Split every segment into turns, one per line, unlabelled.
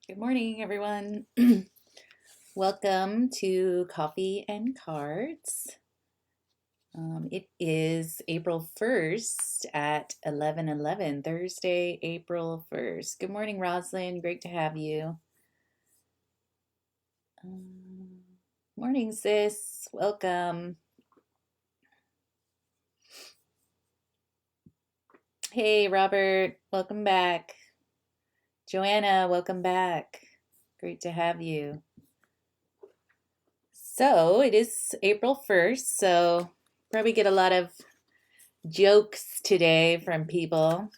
Good morning, everyone. Welcome to Coffee and Cards. It is April 1st at 11:11, Thursday, April 1st. Good morning, Roslyn. Great to have you. Um, Morning, sis. Welcome. Hey, Robert. Welcome back. Joanna, welcome back. Great to have you. So it is April 1st, so probably get a lot of jokes today from people.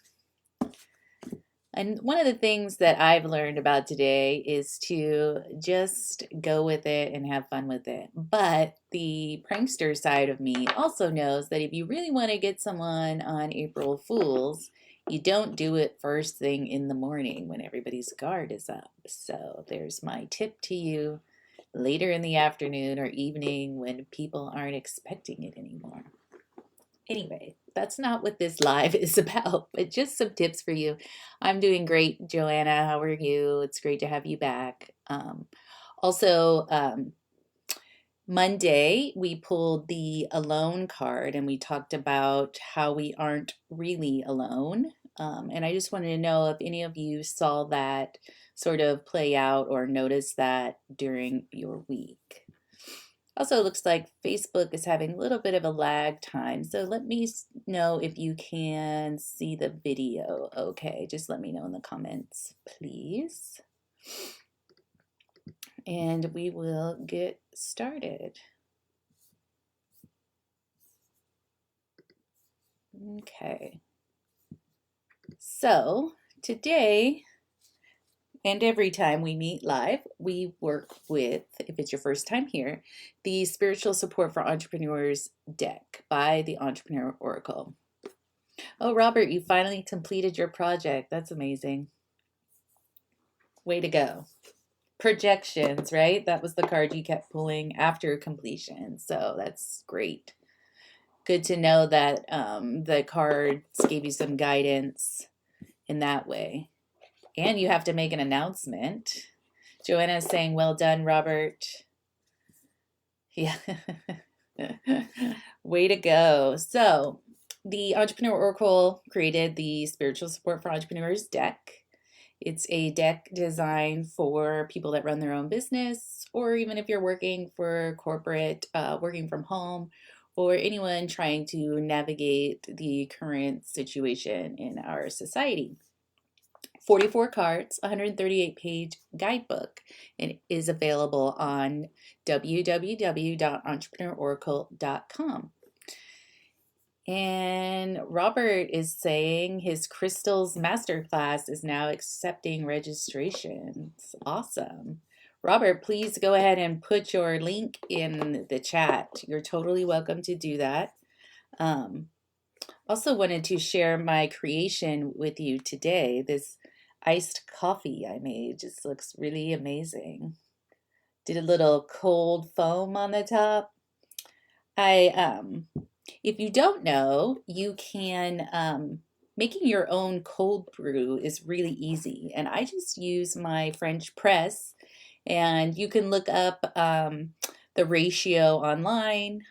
And one of the things that I've learned about today is to just go with it and have fun with it. But the prankster side of me also knows that if you really want to get someone on April Fools, you don't do it first thing in the morning when everybody's guard is up. So there's my tip to you later in the afternoon or evening when people aren't expecting it anymore. Anyway, that's not what this live is about, but just some tips for you. I'm doing great, Joanna. How are you? It's great to have you back. Also, Monday, we pulled the alone card and we talked about how we aren't really alone. And I just wanted to know if any of you saw that sort of play out or noticed that during your week. Also, it looks like Facebook is having a little bit of a lag time, so let me know if you can see the video. Okay, just let me know in the comments, please. And we will get started. Okay, so today and every time we meet live, we work with, if it's your first time here, the Spiritual Support for Entrepreneurs deck by the Entrepreneur Oracle. Oh, Robert, you finally completed your project. That's amazing. Way to go. Projections, right? That was the card you kept pulling after completion. So that's great. Good to know that the cards gave you some guidance in that way. And you have to make an announcement. Joanna is saying, well done, Robert. Yeah. Way to go. So, the Entrepreneur Oracle created the Spiritual Support for Entrepreneurs deck. It's a deck designed for people that run their own business, or even if you're working for corporate, working from home, or anyone trying to navigate the current situation in our society. 44 cards, 138-page guidebook, and it is available on www.entrepreneurauracle.com. And Robert is saying his Crystals Masterclass is now accepting registrations. Awesome. Robert, please go ahead and put your link in the chat. You're totally welcome to do that. Also wanted to share my creation with you today. This iced coffee I made just looks really amazing. Did a little cold foam on the top. If you don't know, you can making your own cold brew is really easy, and I just use my French press, and you can look up the ratio online.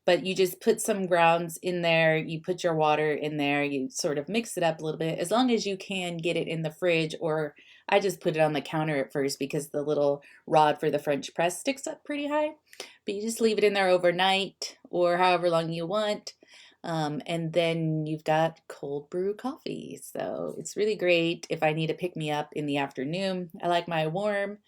But you just put some grounds in there, you put your water in there, you sort of mix it up a little bit, as long as you can get it in the fridge, or I just put it on the counter at first because the little rod for the French press sticks up pretty high. But you just leave it in there overnight or however long you want. And then you've got cold brew coffee. So it's really great if I need to pick me up in the afternoon. I like my warm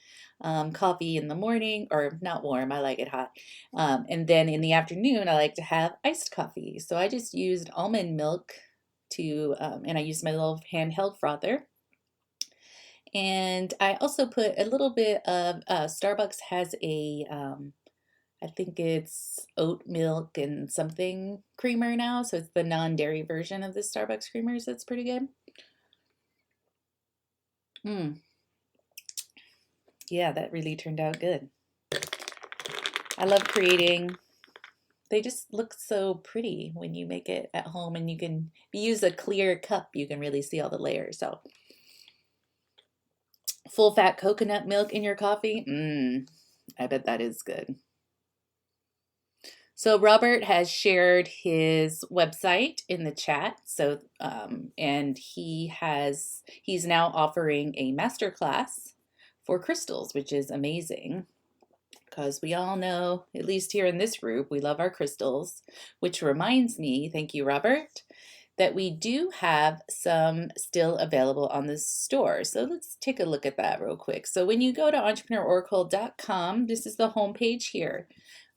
coffee in the morning, or not warm, I like it hot. And then in the afternoon, I like to have iced coffee. So I just used almond milk and I used my little handheld frother. And I also put a little bit of, Starbucks has I think it's oat milk and something creamer now. So it's the non-dairy version of the Starbucks creamers. That's pretty good. Yeah, that really turned out good. I love creating. They just look so pretty when you make it at home, and if you use a clear cup, you can really see all the layers. So Full fat coconut milk in your coffee? I bet that is good. So Robert has shared his website in the chat. So and he's now offering a masterclass for crystals, which is amazing because we all know, at least here in this group, we love our crystals, which reminds me, thank you, Robert, that we do have some still available on the store. So let's take a look at that real quick. So when you go to entrepreneurauracle.com, this is the home page here.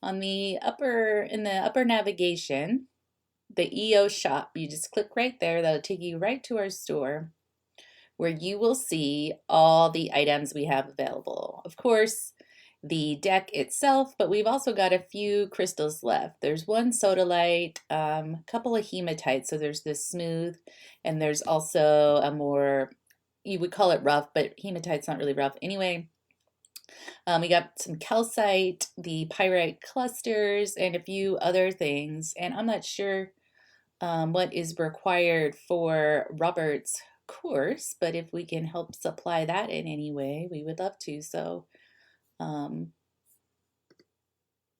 On the in the upper navigation, the EO shop, you just click right there. That'll take you right to our store where you will see all the items we have available. Of course, the deck itself, but we've also got a few crystals left. There's one sodalite, a couple of hematites. So there's this smooth, and there's also a more, you would call it rough, but hematite's not really rough. Anyway, we got some calcite, the pyrite clusters, and a few other things. And I'm not sure what is required for Robert's course, but if we can help supply that in any way, we would love to. So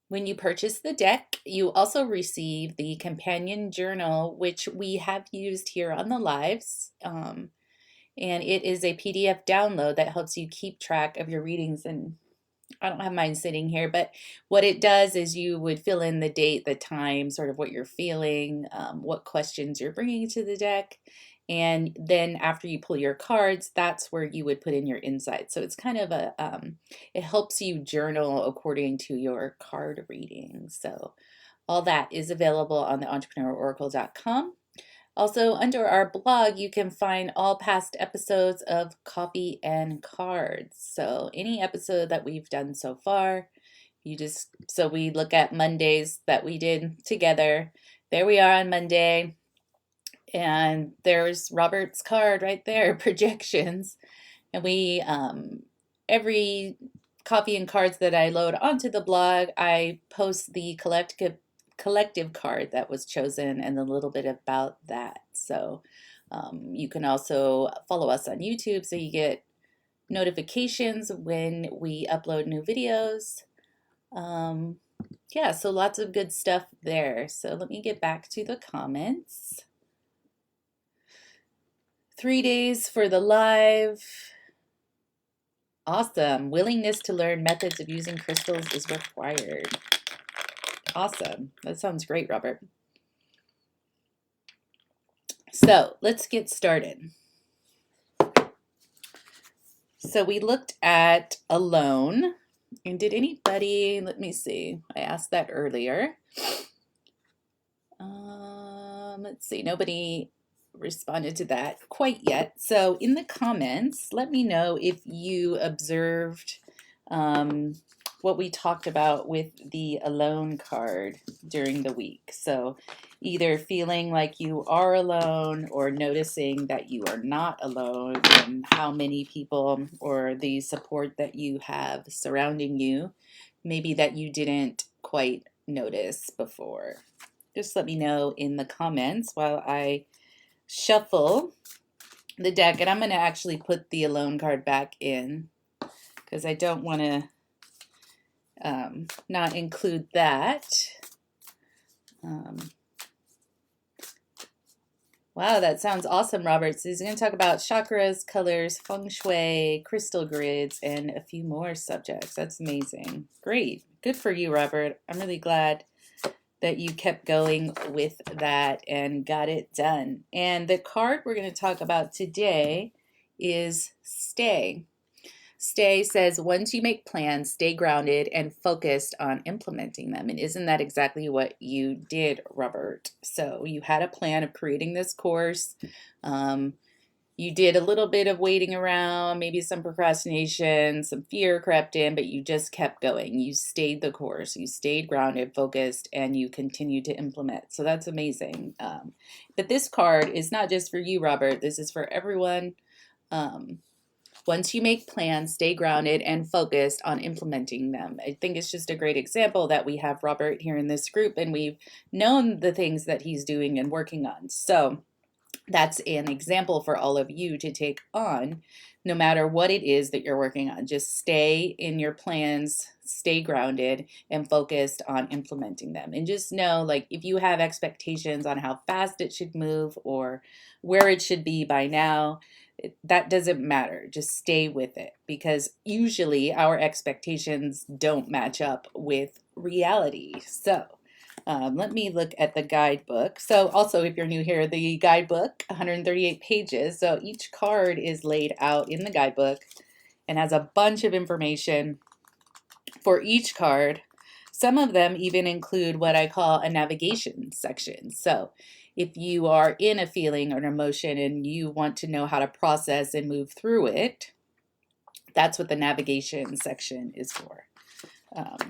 when you purchase the deck, you also receive the companion journal, which we have used here on the lives. And it is a PDF download that helps you keep track of your readings. And I don't have mine sitting here, but what it does is you would fill in the date, the time, sort of what you're feeling, what questions you're bringing to the deck. And then after you pull your cards, that's where you would put in your insights. So it's kind of it helps you journal according to your card reading. So all that is available on the entrepreneurauracle.com. Also, under our blog, you can find all past episodes of Coffee and Cards. So any episode that we've done so far, so we look at Mondays that we did together. There we are on Monday. And there's Robert's card right there, projections. And we, every Coffee and Cards that I load onto the blog, I post the collective card that was chosen and a little bit about that. So you can also follow us on YouTube so you get notifications when we upload new videos. Yeah, so lots of good stuff there. So let me get back to the comments. 3 days for the live. Awesome. Willingness to learn methods of using crystals is required. Awesome. That sounds great, Robert. So let's get started. So we looked at alone. And did anybody, let me see, I asked that earlier. Let's see, nobody responded to that quite yet. So in the comments, let me know if you observed what we talked about with the alone card during the week. So either feeling like you are alone or noticing that you are not alone and how many people or the support that you have surrounding you, maybe that you didn't quite notice before. Just let me know in the comments while I shuffle the deck. And I'm going to actually put the alone card back in because I don't want to not include that. Wow, that sounds awesome, Robert. So he's going to talk about chakras, colors, feng shui, crystal grids, and a few more subjects. That's amazing. Great. Good for you, Robert. I'm really glad that you kept going with that and got it done. And the card we're going to talk about today is stay. Stay says, once you make plans, stay grounded and focused on implementing them. And isn't that exactly what you did, Robert? So you had a plan of creating this course. You did a little bit of waiting around, maybe some procrastination, some fear crept in, but you just kept going. You stayed the course. You stayed grounded, focused, and you continued to implement. So that's amazing. But this card is not just for you, Robert. This is for everyone. Once you make plans, stay grounded and focused on implementing them. I think it's just a great example that we have Robert here in this group, and we've known the things that he's doing and working on. So that's an example for all of you to take on no matter what it is that you're working on. Just stay in your plans, stay grounded, and focused on implementing them. And just know, like, if you have expectations on how fast it should move or where it should be by now, that doesn't matter. Just stay with it, because usually our expectations don't match up with reality. So, let me look at the guidebook. So also, if you're new here, the guidebook, 138 pages. So each card is laid out in the guidebook and has a bunch of information for each card. Some of them even include what I call a navigation section. So if you are in a feeling or an emotion and you want to know how to process and move through it, that's what the navigation section is for.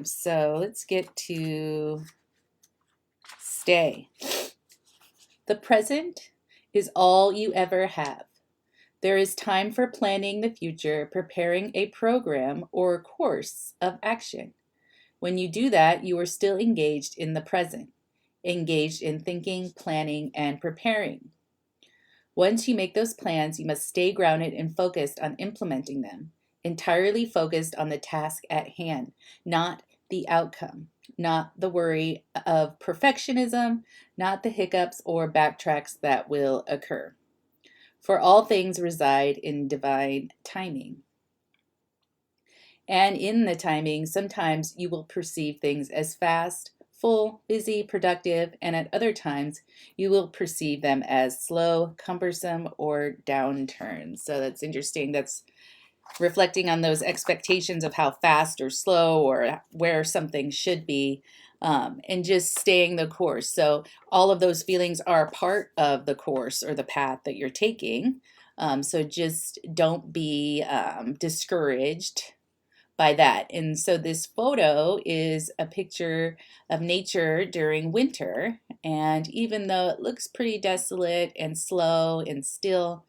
So let's get to stay. The present is all you ever have. There is time for planning the future, preparing a program or course of action. When you do that, you are still engaged in the present, engaged in thinking, planning, and preparing. Once you make those plans, you must stay grounded and focused on implementing them, entirely focused on the task at hand, not the outcome, not the worry of perfectionism, not the hiccups or backtracks that will occur. For all things reside in divine timing. And in the timing, sometimes you will perceive things as fast, full, busy, productive, and at other times you will perceive them as slow, cumbersome, or downturns. So that's interesting. That's reflecting on those expectations of how fast or slow or where something should be, and just staying the course. So all of those feelings are part of the course or the path that you're taking. So just don't be discouraged by that. And so this photo is a picture of nature during winter. And even though it looks pretty desolate and slow and still,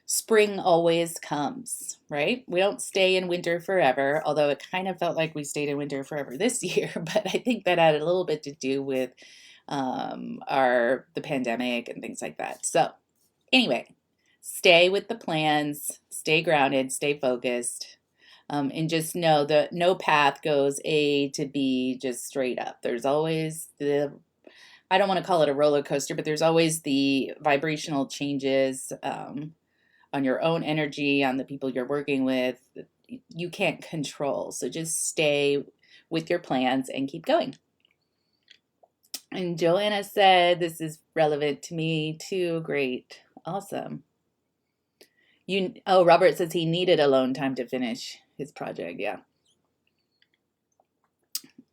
spring always comes, right? We don't stay in winter forever, although it kind of felt like we stayed in winter forever this year. But I think that had a little bit to do with the pandemic and things like that. So anyway, stay with the plans, stay grounded, stay focused. And just know that no path goes A to B just straight up. There's always I don't want to call it a roller coaster, but there's always the vibrational changes on your own energy, on the people you're working with. You can't control. So just stay with your plans and keep going. And Joanna said, this is relevant to me too. Great. Awesome. Robert says he needed alone time to finish his project. Yeah.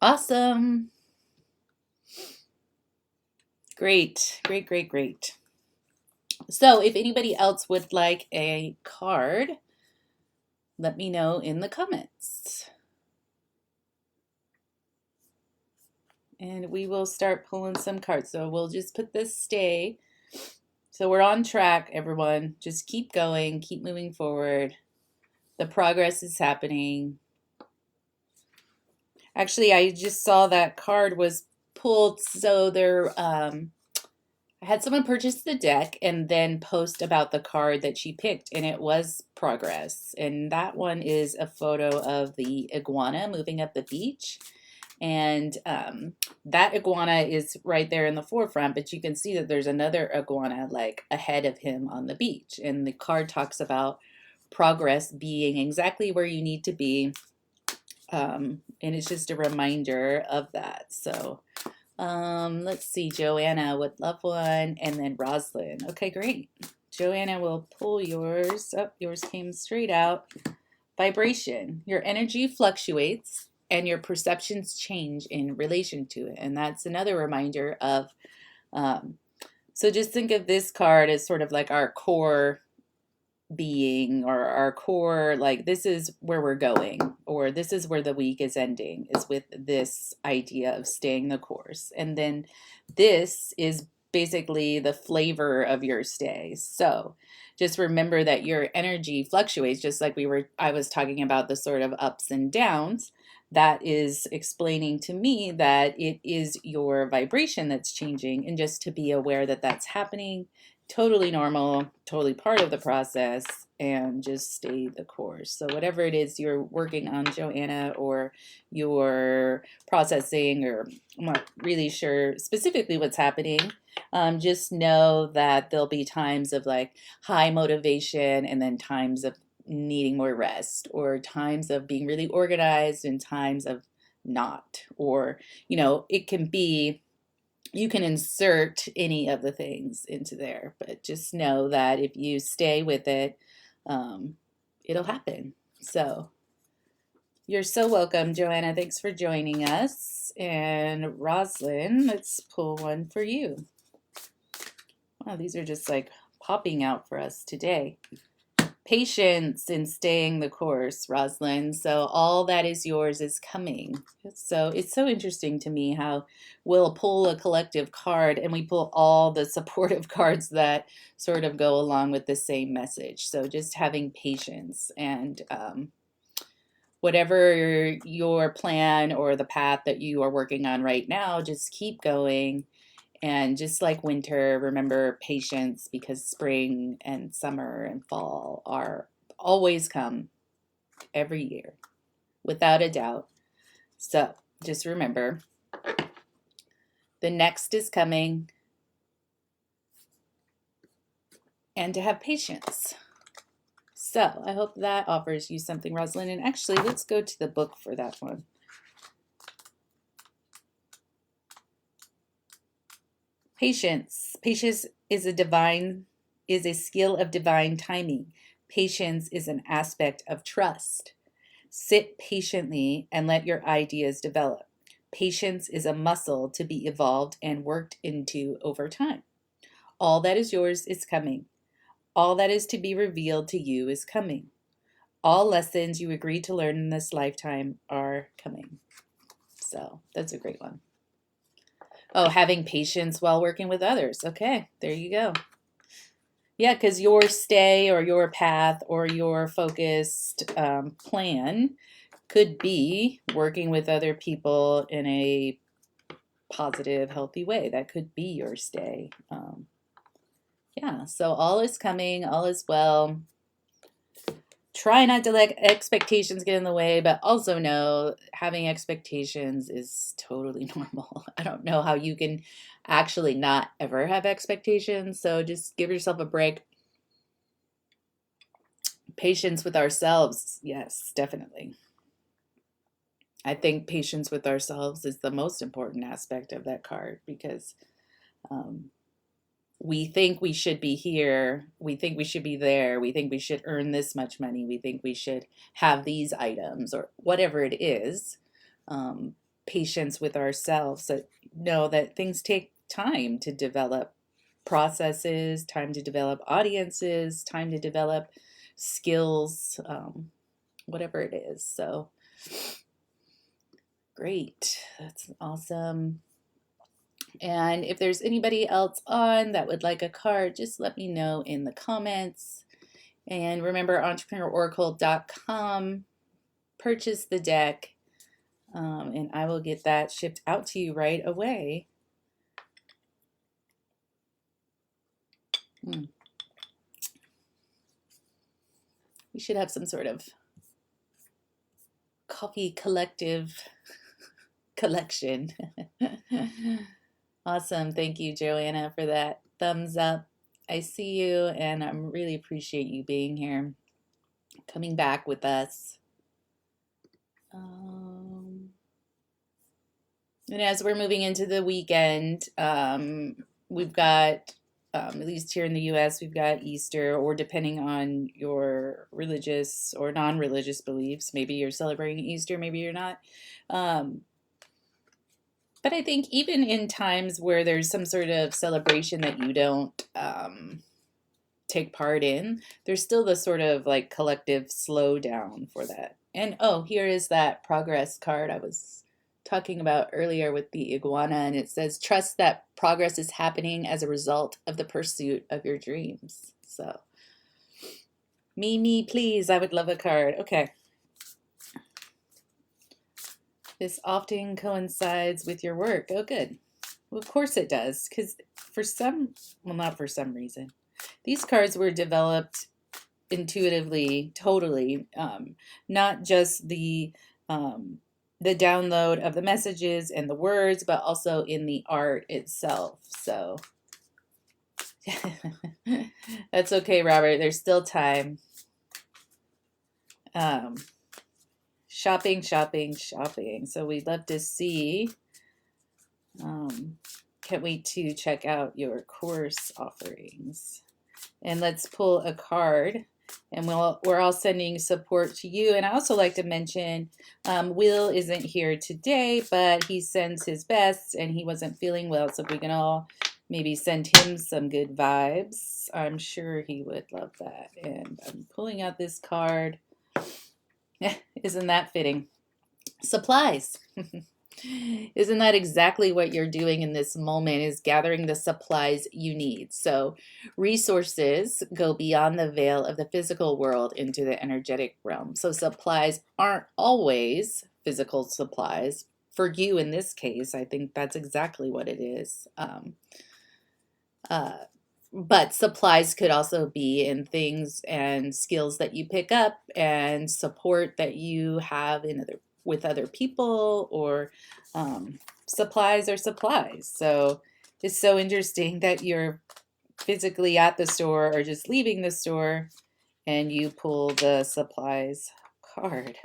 Awesome. Great, great, great, great. So if anybody else would like a card, let me know in the comments. And we will start pulling some cards. So we'll just put this stay. So we're on track, everyone. Just keep going, keep moving forward. The progress is happening. Actually, I just saw that card was pulled. So I had someone purchase the deck and then post about the card that she picked, and it was progress. And that one is a photo of the iguana moving up the beach. And that iguana is right there in the forefront, but you can see that there's another iguana like ahead of him on the beach. And the card talks about progress being exactly where you need to be. And it's just a reminder of that. So let's see, Joanna with loved one, and then Roslyn. Okay, great. Joanna will pull yours up. Yours came straight out. Vibration. Your energy fluctuates and your perceptions change in relation to it. And that's another reminder of, so just think of this card as sort of like our core being, or our core, like this is where we're going, or this is where the week is ending, is with this idea of staying the course. And then this is basically the flavor of your stay. So just remember that your energy fluctuates, just like I was talking about the sort of ups and downs. That is explaining to me that it is your vibration that's changing, and just to be aware that that's happening. totally normal, totally part of the process, and just stay the course. So whatever it is you're working on, Joanna, or you're processing, or I'm not really sure specifically what's happening, just know that there'll be times of like high motivation and then times of needing more rest, or times of being really organized and times of not. Or, it can be, you can insert any of the things into there, but just know that if you stay with it, um, it'll happen. So you're so welcome, Joanna. Thanks for joining us. And Roslyn, let's pull one for you. Wow, these are just like popping out for us today. Patience in staying the course, Roslyn. So all that is yours is coming. So it's so interesting to me how we'll pull a collective card and we pull all the supportive cards that sort of go along with the same message. So just having patience, and whatever your plan or the path that you are working on right now, just keep going. And just like winter, remember patience, because spring and summer and fall are always come every year, without a doubt. So just remember, the next is coming, and to have patience. So I hope that offers you something, Rosalind. And actually, let's go to the book for that one. Patience. Patience is a skill of divine timing. Patience is an aspect of trust. Sit patiently and let your ideas develop. Patience is a muscle to be evolved and worked into over time. All that is yours is coming. All that is to be revealed to you is coming. All lessons you agreed to learn in this lifetime are coming. So that's a great one. Oh, having patience while working with others. Okay, there you go. Yeah, because your stay or your path or your focused plan could be working with other people in a positive, healthy way. That could be your stay. Yeah, so all is coming, all is well. Try not to let expectations get in the way, but also know having expectations is totally normal. I don't know how you can actually not ever have expectations, so just give yourself a break. Patience with ourselves, yes, definitely. I think patience with ourselves is the most important aspect of that card, because we think we should be here, we think we should be there, we think we should earn this much money, we think we should have these items, or whatever it is. Patience with ourselves, that know that things take time to develop processes, time to develop audiences, time to develop skills, whatever it is. So great, that's awesome. And if there's anybody else on that would like a card, just let me know in the comments. And remember, entrepreneuroracle.com, purchase the deck, and I will get that shipped out to you right away. We should have some sort of coffee collective collection. Awesome. Thank you, Joanna, for that thumbs up. I see you, and I really appreciate you being here, coming back with us. And as we're moving into the weekend, we've got, at least here in the US, we've got Easter, or depending on your religious or non-religious beliefs, maybe you're celebrating Easter, maybe you're not. But I think even in times where there's some sort of celebration that you don't take part in, there's still the sort of like collective slowdown for that. And oh, here is that progress card I was talking about earlier with the iguana, and it says, trust that progress is happening as a result of the pursuit of your dreams. So, me, please, I would love a card. Okay. This often coincides with your work. Oh, good. Well, of course it does, because for some, well, not for some reason. These cards were developed intuitively, totally, not just the download of the messages and the words, but also in the art itself. So that's okay, Robert. There's still time. Um, shopping, shopping, shopping. So we'd love to see. Can't wait to check out your course offerings. And let's pull a card. And we're all sending support to you. And I also like to mention, Will isn't here today, but he sends his best and he wasn't feeling well. So if we can all maybe send him some good vibes, I'm sure he would love that. And I'm pulling out this card. Isn't that fitting? Supplies. Isn't that exactly what you're doing in this moment, is gathering the supplies you need? So resources go beyond the veil of the physical world into the energetic realm. So supplies aren't always physical supplies. For you in this case, I think that's exactly what it is. But supplies could also be in things and skills that you pick up and support that you have with other people, or supplies are supplies. So it's so interesting that you're physically at the store or just leaving the store and you pull the supplies card.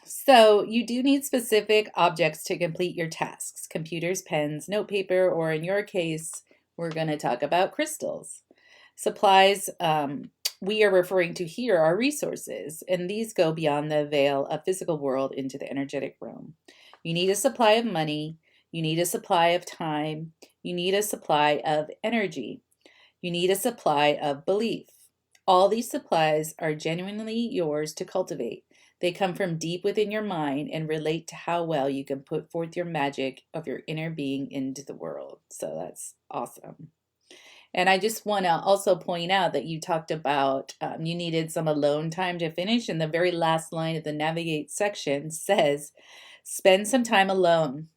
So you do need specific objects to complete your tasks: computers, pens, notepaper, or in your case, we're going to talk about crystals. Supplies we are referring to here are resources, and these go beyond the veil of physical world into the energetic realm. You need a supply of money. You need a supply of time. You need a supply of energy. You need a supply of belief. All these supplies are genuinely yours to cultivate. They come from deep within your mind and relate to how well you can put forth your magic of your inner being into the world. So that's awesome. And I just want to also point out that you talked about you needed some alone time to finish. And the very last line of the Navigate section says, spend some time alone.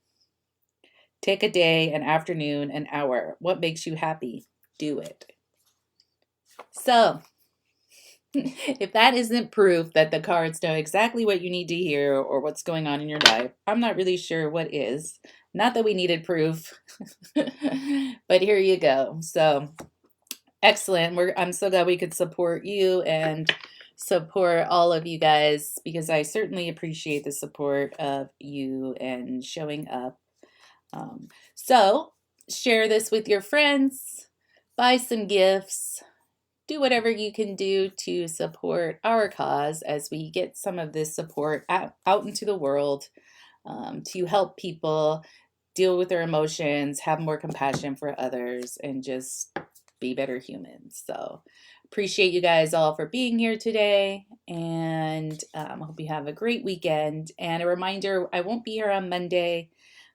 Take a day, an afternoon, an hour. What makes you happy? Do it. So if that isn't proof that the cards know exactly what you need to hear or what's going on in your life, I'm not really sure what is. Not that we needed proof, but here you go. So excellent. I'm so glad we could support you and support all of you guys, because I certainly appreciate the support of you and showing up. So share this with your friends, buy some gifts, do whatever you can do to support our cause as we get some of this support out into the world, to help people deal with their emotions, have more compassion for others, and just be better humans. So appreciate you guys all for being here today, and hope you have a great weekend. And a reminder, I won't be here on Monday,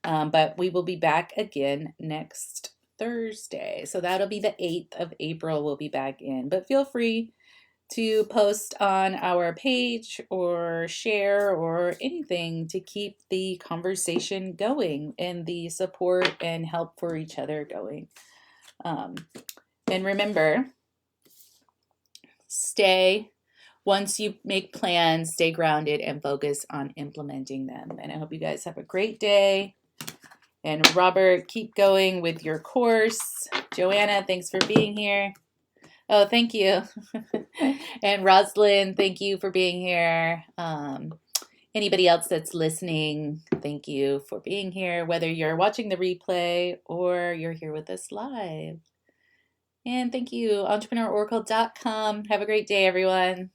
but we will be back again next Thursday. So that'll be the 8th of April. We'll be back in. But feel free to post on our page or share or anything to keep the conversation going and the support and help for each other going. And remember, once you make plans, stay grounded and focus on implementing them. And I hope you guys have a great day. And Robert, keep going with your course. Joanna, thanks for being here. Oh, thank you. And Roslyn, thank you for being here. Anybody else that's listening, thank you for being here, whether you're watching the replay or you're here with us live. And thank you, entrepreneuraoracle.com. Have a great day, everyone.